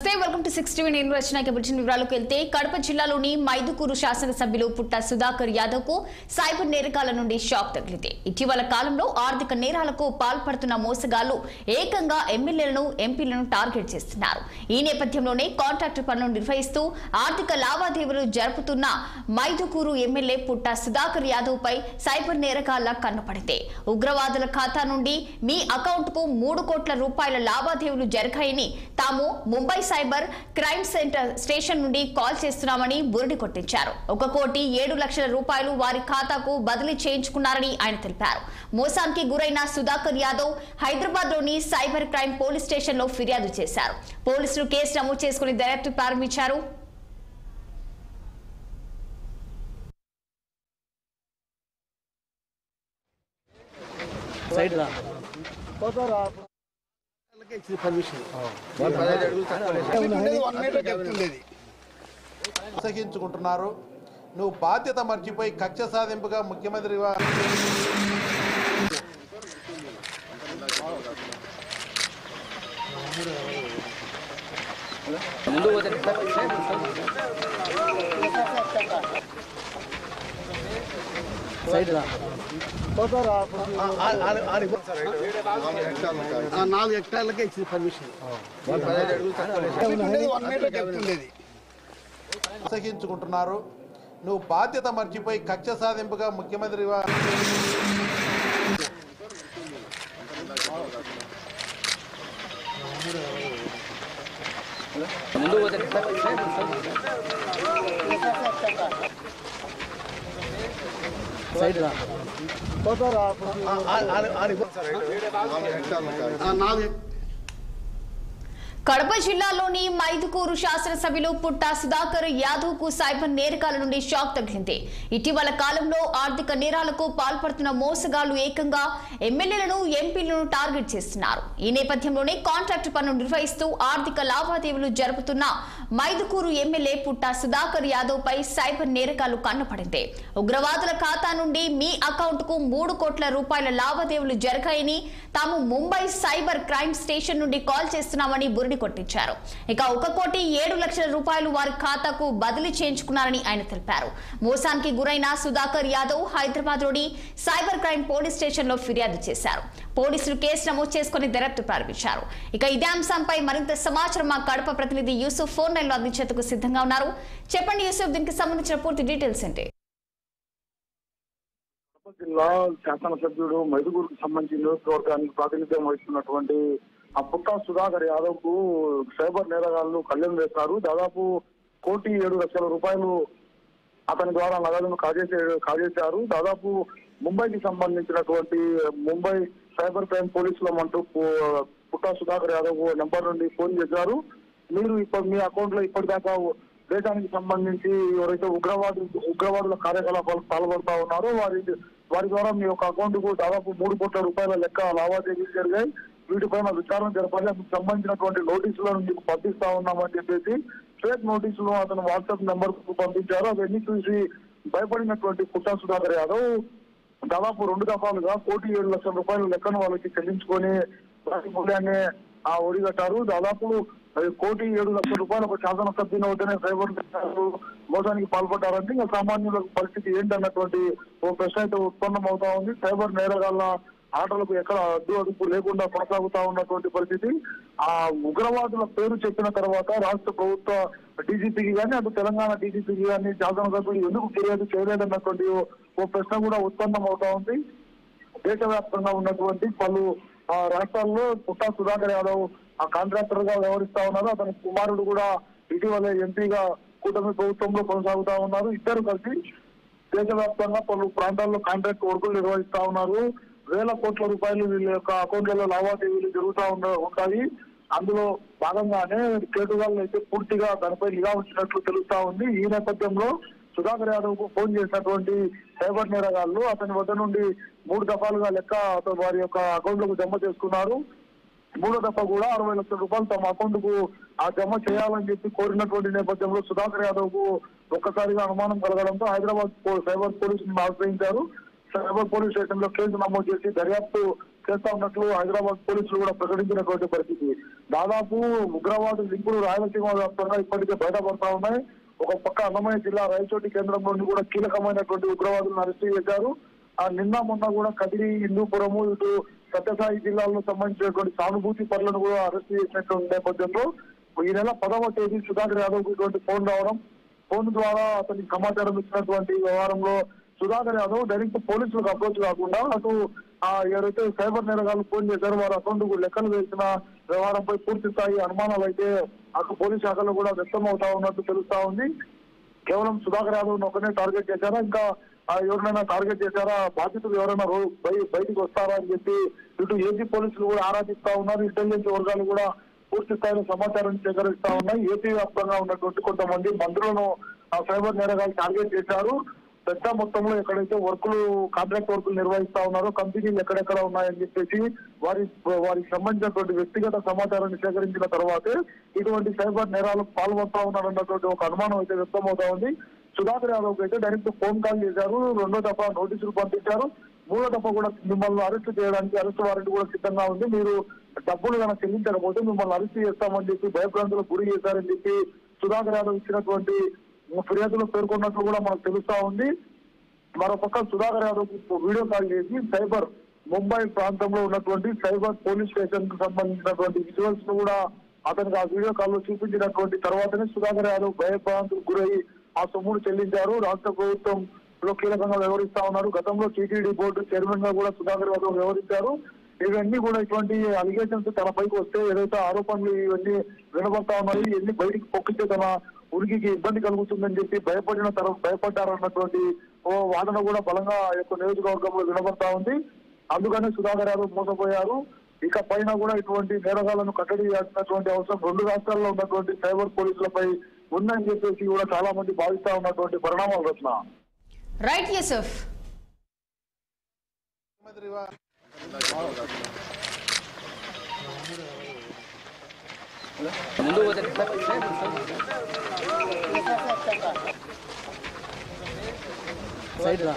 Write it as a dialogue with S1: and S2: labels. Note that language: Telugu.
S1: నమస్తే వెల్కమ్ టు 6TV నేను రచన బులెటిన్ వివరాలకు వెళ్తే కడప జిల్లాలోని మైదుకూరు శాసనసభ్యులు పుట్ట సుధాకర్ యాదవ్ కు సైబర్ నేరగాళ్ల నుండి షాక్ తగిలింది. ఇటీవల కాలంలో ఆర్థిక నేరాలకు పాల్పడుతున్న మోసగాళ్లు ఏకంగా ఎమ్మెల్యేలను ఎంపీలను టార్గెట్ చేస్తున్నారు. ఈ నేపథ్యంలోనే కాంట్రాక్టర్ పనులు నిర్వహిస్తూ ఆర్థిక లావాదేవీలు జరుపుతున్న మైదుకూరు ఎమ్మెల్యే పుట్ట సుధాకర్ యాదవ్ పై సైబర్ నేరగాళ్ల కన్నుపడింది. ఉగ్రవాదుల ఖాతా నుండి మీ అకౌంట్ కు 3 కోట్ల రూపాయల లావాదేవీలు జరిగాయని తాము Mumbai cyber crime centre station నుండి కాల్ చేస్తున్నామని బురిడి కొట్టించారు. 1,07 లక్షల రూపాయలు వారి ఖాతాకు బదిలీ చేయించుకున్నారని ఆయన తెలిపారు. మోసానికి గురైన సుధాకర్ యాదవ్ హైదరాబాద్ లోని సైబర్ క్రైమ్ పోలీస్ స్టేషన్ లో ఫిర్యాదు చేశారు. పోలీసులు కేసు నమోదు చేసుకుని దర్యాప్తు ప్రారంభించారు.
S2: సహించుకుంటున్నారు. నువ్వు బాధ్యత మర్చిపోయి కక్ష సాధింపుగా ముఖ్యమంత్రి సహించుకుంటున్నారు. నువ్వు బాధ్యత మర్చిపోయి కక్ష సాధింపుగా ముఖ్యమంత్రి
S1: కడప జిల్లాలోని మైదుకూరు శాసనసభ్యులు పుట్ట సుధాకర్ యాదవ్ కు సైబర్ నేరగాళ్ల నుండి షాక్ తగిలింది. ఇటీవల కాలంలో ఆర్థిక నేరాలకు పాల్పడుతున్న మోసగాళ్లు ఏకంగా ఎమ్మెల్యేలను ఎంపీలను టార్గెట్ చేస్తున్నారు. ఈ నేపథ్యంలోనే కాంట్రాక్టర్ పనులు నిర్వహిస్తూ ఆర్థిక లావాదేవీలు జరుపుతున్న మైదుకూరు ఎమ్మెల్యే పుట్ట సుధాకర్ యాదవ్ పై సైబర్ నేరగాళ్లు కన్నుపడింది. ఉగ్రవాదుల ఖాతా నుండి మీ అకౌంట్ కు 3 కోట్ల రూపాయల లావాదేవీలు జరిగాయని తాము ముంబై సైబర్ క్రైమ్ స్టేషన్ నుండి కాల్ చేస్తున్నామని బురిడి కొట్టించారు. ఇక 1,07 లక్షల రూపాయలు వారి ఖాతాకు బదిలీ చేయించుకున్నారని ఆయన తెలిపారు. మోసానికి గురైన సుధాకర్ యాదవ్ హైదరాబాద్ లోని సైబర్ క్రైమ్ పోలీస్ స్టేషన్ లో ఫిర్యాదు చేశారు. పోలీసులు కేసు నమోదు చేసుకుని దర్యాప్తు ప్రారంభించారు. ఇక ఇదే అంశంపై మరింత సమాచారం మా కడప ప్రతినిధి యూసుఫ్ ఫోన్ లైన్ లో అందించేందుకు సిద్ధంగా ఉన్నారు. చెప్పండి యూసుఫ్, దీనికి సంబంధించిన పూర్తి డీటెయిల్స్ ఏంటి?
S3: జిల్లా శాసనసభ్యుడు మైదుకూరుకు సంబంధించిన నియోజకవర్గానికి ప్రాతినిధ్యం వహిస్తున్నటువంటి పుట్ట సుధాకర్ యాదవ్ కు సైబర్ నేరగాళ్లు కళ్యాణం వేశారు. దాదాపు 1,07 లక్షల రూపాయలు అతని ద్వారా నగదును కాజేశారు. దాదాపు ముంబైకి సంబంధించినటువంటి ముంబై సైబర్ క్రైమ్ పోలీసుల అంటూ పుట్ట సుధాకర్ యాదవ్ నెంబర్ నుండి ఫోన్ చేశారు. మీరు మీ అకౌంట్ లో ఇప్పటిదాకా దేశానికి సంబంధించి ఎవరైతే ఉగ్రవాదుల కార్యకలాపాలకు పాల్పడుతూ ఉన్నారో వారి ద్వారా మీ యొక్క అకౌంట్ కు దాదాపు 3 కోట్ల రూపాయల లెక్క లావాదేవీలు జరిగాయి. వీటిపైన విచారణ జరపాలి, అందుకు సంబంధించినటువంటి నోటీసులను మీకు పంపిస్తా ఉన్నామని చెప్పేసి ఫేక్ నోటీసులు అతను వాట్సాప్ నెంబర్ కు పంపించారు. అవన్నీ చూసి భయపడినటువంటి పుట్ట సుధాకర్ యాదవ్ దాదాపు 2 దఫాలుగా 1,07 లక్షల రూపాయల లెక్కను వాళ్ళకి చెల్లించుకొని మూల్యాన్ని ఒడిగట్టారు. దాదాపు 1,07 లక్షల రూపాయలు ఒక శాసనసభ్యుని వద్దనే సైబర్ మోసానికి పాల్పడ్డారంటే ఇంకా సామాన్యుల పరిస్థితి ఏంటన్నటువంటి ఓ ప్రశ్న అయితే ఉత్పన్నం అవుతా ఉంది. సైబర్ నేరగాళ్ల ఆటలకు ఎక్కడ అదుపు లేకుండా కొనసాగుతా ఉన్నటువంటి పరిస్థితి. ఆ ఉగ్రవాదుల పేరు చెప్పిన తర్వాత రాష్ట్ర ప్రభుత్వ డీజీపీకి కానీ అటు తెలంగాణ డీజీపీకి కానీ శాసనసభ్యులు ఎందుకు ఫిర్యాదు చేయలేదన్నటువంటి ఓ ప్రశ్న కూడా ఉత్పన్నం అవుతా ఉంది. దేశవ్యాప్తంగా ఉన్నటువంటి పలు రాష్ట్రాల్లో పుట్ట సుధాకర్ యాదవ్ కాంట్రాక్టర్ గా వ్యవహరిస్తా ఉన్నారు. అతని కుమారుడు కూడా ఇటీవల ఎంపీగా కూటమి ప్రభుత్వంలో కొనసాగుతా ఉన్నారు. ఇద్దరు కలిసి దేశవ్యాప్తంగా పలు ప్రాంతాల్లో కాంట్రాక్ట్ వర్కులు నిర్వహిస్తా ఉన్నారు. వేల కోట్ల రూపాయలు వీళ్ళ యొక్క అకౌంట్లలో లావాదేవీలు జరుగుతూ ఉంటాయి. అందులో భాగంగానే కేటుగాళ్ళు అయితే పూర్తిగా దానిపై నిఘా ఉంచినట్లు తెలుస్తా ఉంది. ఈ నేపథ్యంలో సుధాకర్ యాదవ్ కు ఫోన్ చేసినటువంటి సైబర్ నేరగాళ్లు అతని వద్ద నుండి 3 దఫాలుగా లెక్క వారి యొక్క అకౌంట్ లకు జమ చేసుకున్నారు. 3వ దఫా కూడా 60 లక్షల రూపాయలు తమ అకౌంట్ కు జమ చేయాలని చెప్పి కోరినటువంటి నేపథ్యంలో సుధాకర్ యాదవ్ కు ఒక్కసారిగా అనుమానం కలగడంతో హైదరాబాద్ సైబర్ పోలీసులను ఆశ్రయించారు. సైబర్ పోలీస్ స్టేషన్ లో కేసు నమోదు చేసి దర్యాప్తు చేస్తా ఉన్నట్లు హైదరాబాద్ పోలీసులు కూడా ప్రకటించినటువంటి పరిస్థితి. దాదాపు ఉగ్రవాద లింకులు రాయలసీమ వ్యాప్తంగా ఇప్పటికే బయటపడతా ఉన్నాయి. ఒక పక్క అన్నమయ్య జిల్లా రాయచోటి కేంద్రం నుండి కూడా కీలకమైనటువంటి ఉగ్రవాదులను అరెస్ట్ చేశారు. నిన్న మొన్న కూడా కదిరి, హిందూపురము, ఇటు సత్యసాయి జిల్లాలకు సంబంధించినటువంటి సానుభూతి పనులను కూడా అరెస్ట్ చేసినటువంటి నేపథ్యంలో ఈ నెల 10వ తేదీ సుధాకర్ యాదవ్ కు ఇటువంటి ఫోన్ రావడం, ఫోన్ ద్వారా అతనికి సమాచారం ఇచ్చినటువంటి వ్యవహారంలో సుధాకర్ యాదవ్ డైరెక్ట్ పోలీసులకు అప్రోచ్ కాకుండా అటు ఎవరైతే సైబర్ నేరగాళ్లు ఫోన్ చేశారో వారి అకౌంట్ కు లెక్కలు వేసిన వ్యవహారంపై పూర్తి స్థాయి అనుమానాలు అయితే అటు పోలీస్ శాఖలో కూడా వ్యక్తం అవుతా ఉన్నట్టు తెలుస్తా ఉంది. కేవలం సుధాకర్ యాదవ్ ఒకనే టార్గెట్ చేశారా, ఇంకా ఎవరినైనా టార్గెట్ చేశారా, బాధితులు ఎవరైనా బయటికి వస్తారా అని చెప్పి ఇటు ఏపీ పోలీసులు కూడా ఆరాధిస్తా ఉన్నారు. ఇంటెలిజెన్స్ వర్గాలు కూడా పూర్తి స్థాయిలో సమాచారం సేకరిస్తా ఉన్నాయి. ఏపీ వ్యాప్తంగా ఉన్నటువంటి కొంతమంది మంత్రులను సైబర్ నేరగాలు టార్గెట్ చేశారు. పెద్ద మొత్తంలో ఎక్కడైతే కాంట్రాక్ట్ వర్కులు నిర్వహిస్తా ఉన్నారో కంపెనీలు ఎక్కడెక్కడ ఉన్నాయని చెప్పేసి వారికి సంబంధించినటువంటి వ్యక్తిగత సమాచారాన్ని సేకరించిన తర్వాతే ఇటువంటి సైబర్ నేరాలకు పాల్గొంటా ఉన్నారన్నటువంటి ఒక అనుమానం అయితే వ్యక్తమవుతా ఉంది. సుధాకర్ యాదవ్ అయితే డైరెక్ట్ ఫోన్ కాల్ చేశారు, 2వ దఫా నోటీసులు పంపించారు, 3వ దఫా కూడా మిమ్మల్ని అరెస్ట్ చేయడానికి అరెస్ట్ వారెంట్ కూడా సిద్ధంగా ఉంది, మీరు డబ్బులు కనుక చెల్లించకపోతే మిమ్మల్ని అరెస్ట్ చేస్తామని చెప్పి భయభ్రాంతులకు గురి చేశారని చెప్పి సుధాకర్ యాదవ్ ఇచ్చినటువంటి ఫిర్యాదులో పేర్కొన్నట్లు కూడా మనకు తెలుస్తా ఉంది. మరోపక్క సుధాకర్ యాదవ్ వీడియో కాల్ చేసి ముంబై ప్రాంతంలో ఉన్నటువంటి సైబర్ పోలీస్ స్టేషన్ కు సంబంధించినటువంటి విజువల్స్ ను కూడా అతనికి ఆ వీడియో కాల్ లో చూపించినటువంటి తర్వాతనే సుధాకర్ యాదవ్ భయభ్రాంతులకు గురై ఆ సొమ్మును చెల్లించారు. రాష్ట్ర ప్రభుత్వంలో కీలకంగా వ్యవహరిస్తా ఉన్నారు. గతంలో టీటీడీ బోర్డు చైర్మన్ గా కూడా సుధాకర్ యాదవ్ వ్యవహరించారు. ఇవన్నీ కూడా ఇటువంటి అలిగేషన్స్ తన పైకి వస్తే ఏదైతే ఆరోపణలు ఇవన్నీ వినబడతా ఉన్నాయి, ఇవన్నీ బయటికి పొక్కితే తన ఉనికికి ఇబ్బంది కలుగుతుందని చెప్పి భయపడ్డారన్నటువంటి ఓ వాదన కూడా బలంగా యొక్క నియోజకవర్గంలో వినబడతా ఉంది. అందుకనే సుధాకర్ యాదవ్ మోసపోయారు. ఇక పైన కూడా ఇటువంటి నేరగాళ్లను కట్టడి చేయాల్సినటువంటి అవసరం 2 రాష్ట్రాల్లో ఉన్నటువంటి సైబర్ పోలీసులపై ఉందని చెప్పేసి కూడా చాలా మంది భావిస్తా ఉన్నటువంటి పరిణామాలు రచన.
S1: రైట్ యూసఫ్.
S4: సైడ్ రా